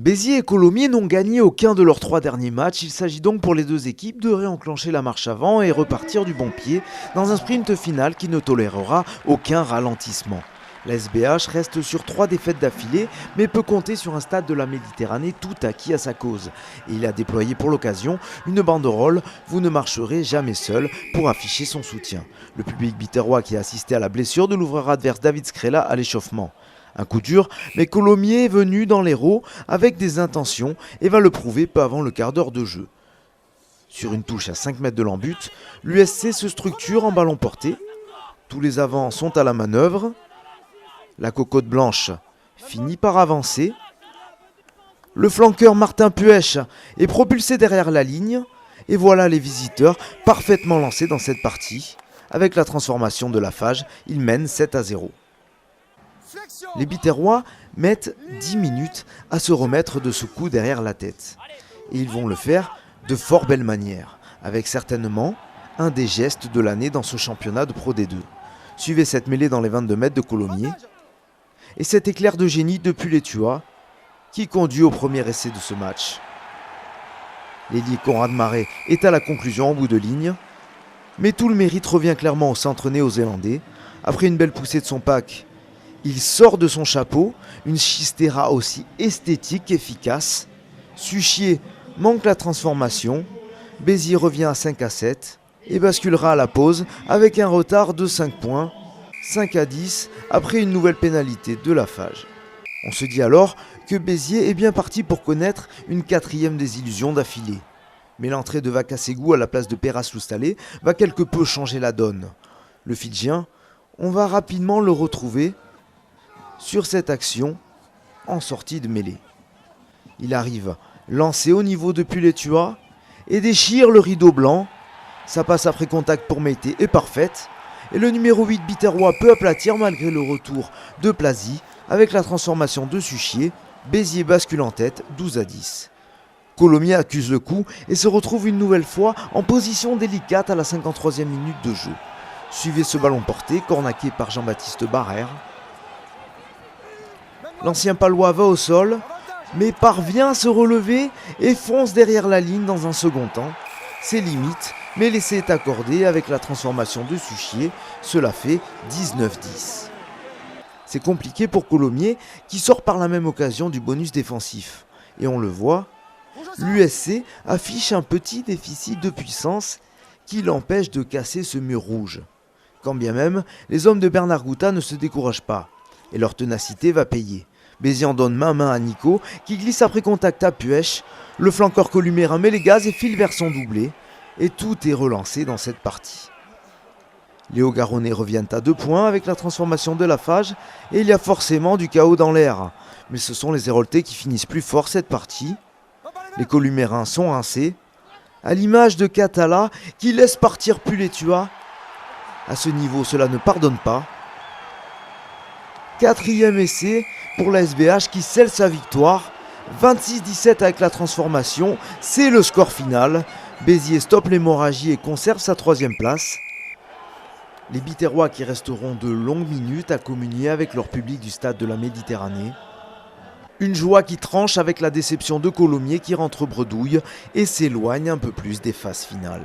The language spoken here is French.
Béziers et Colomiers n'ont gagné aucun de leurs 3 derniers matchs. Il s'agit donc pour les deux équipes de réenclencher la marche avant et repartir du bon pied dans un sprint final qui ne tolérera aucun ralentissement. La SBH reste sur 3 défaites d'affilée, mais peut compter sur un stade de la Méditerranée tout acquis à sa cause. Et il a déployé pour l'occasion une banderole « Vous ne marcherez jamais seul » pour afficher son soutien. Le public biterrois qui a assisté à la blessure de l'ouvreur adverse David Skrela à l'échauffement. Un coup dur, mais Colomiers est venu dans l'Hérault avec des intentions et va le prouver peu avant le quart d'heure de jeu. Sur une touche à 5 mètres de l'embut, l'USC se structure en ballon porté. Tous les avants sont à la manœuvre. La cocotte blanche finit par avancer. Le flanqueur Martin Puech est propulsé derrière la ligne. Et voilà les visiteurs parfaitement lancés dans cette partie. Avec la transformation de Lafage, ils mènent 7-0. Les Biterrois mettent 10 minutes à se remettre de ce coup derrière la tête. Et ils vont le faire de fort belle manière, avec certainement un des gestes de l'année dans ce championnat de Pro D2. Suivez cette mêlée dans les 22 mètres de Colomiers. Et cet éclair de génie depuis les Tuas qui conduit au premier essai de ce match. L'ailier Conrad Marais est à la conclusion en bout de ligne. Mais tout le mérite revient clairement au centre néo-zélandais. Après une belle poussée de son pack, il sort de son chapeau une chistera aussi esthétique qu'efficace. Suchier manque la transformation. Béziers revient à 5-7 et basculera à la pause avec un retard de 5 points, 5-10 après une nouvelle pénalité de Lafage. On se dit alors que Béziers est bien parti pour connaître une 4e désillusion d'affilée. Mais l'entrée de Vakasegou à la place de Peras Loustalé va quelque peu changer la donne. Le Fidjien, on va rapidement le retrouver sur cette action en sortie de mêlée. Il arrive lancé au niveau depuis les Tuas et déchire le rideau blanc. Sa passe après contact pour Meïté est parfaite. Et le numéro 8 biterrois peut aplatir malgré le retour de Plazy. Avec la transformation de Suchier, Béziers bascule en tête 12-10. Colomiers accuse le coup et se retrouve une nouvelle fois en position délicate à la 53e minute de jeu. Suivez ce ballon porté, cornaqué par Jean-Baptiste Barrère. L'ancien palois va au sol, mais parvient à se relever et fonce derrière la ligne dans un second temps. C'est limite, mais l'essai est accordé avec la transformation de Suchier. Cela fait 19-10. C'est compliqué pour Colomiers qui sort par la même occasion du bonus défensif. Et on le voit, l'USC affiche un petit déficit de puissance qui l'empêche de casser ce mur rouge. Quand bien même, les hommes de Bernard Gouta ne se découragent pas. Et leur ténacité va payer. Béziers en donne main à Nico, qui glisse après contact à Puech. Le flanqueur columérin met les gaz et file vers son doublé. Et tout est relancé dans cette partie. Les Hauts-Garonnais reviennent à 2 points avec la transformation de Lafage. Et il y a forcément du chaos dans l'air. Mais ce sont les Héroltais qui finissent plus fort cette partie. Les columérins sont rincés. À l'image de Catala, qui laisse partir plus les Tuas. À ce niveau, cela ne pardonne pas. 4e essai pour la SBH qui scelle sa victoire. 26-17 avec la transformation, c'est le score final. Béziers stoppe l'hémorragie et conserve sa 3e place. Les Biterrois qui resteront de longues minutes à communier avec leur public du stade de la Méditerranée. Une joie qui tranche avec la déception de Colomiers qui rentre bredouille et s'éloigne un peu plus des phases finales.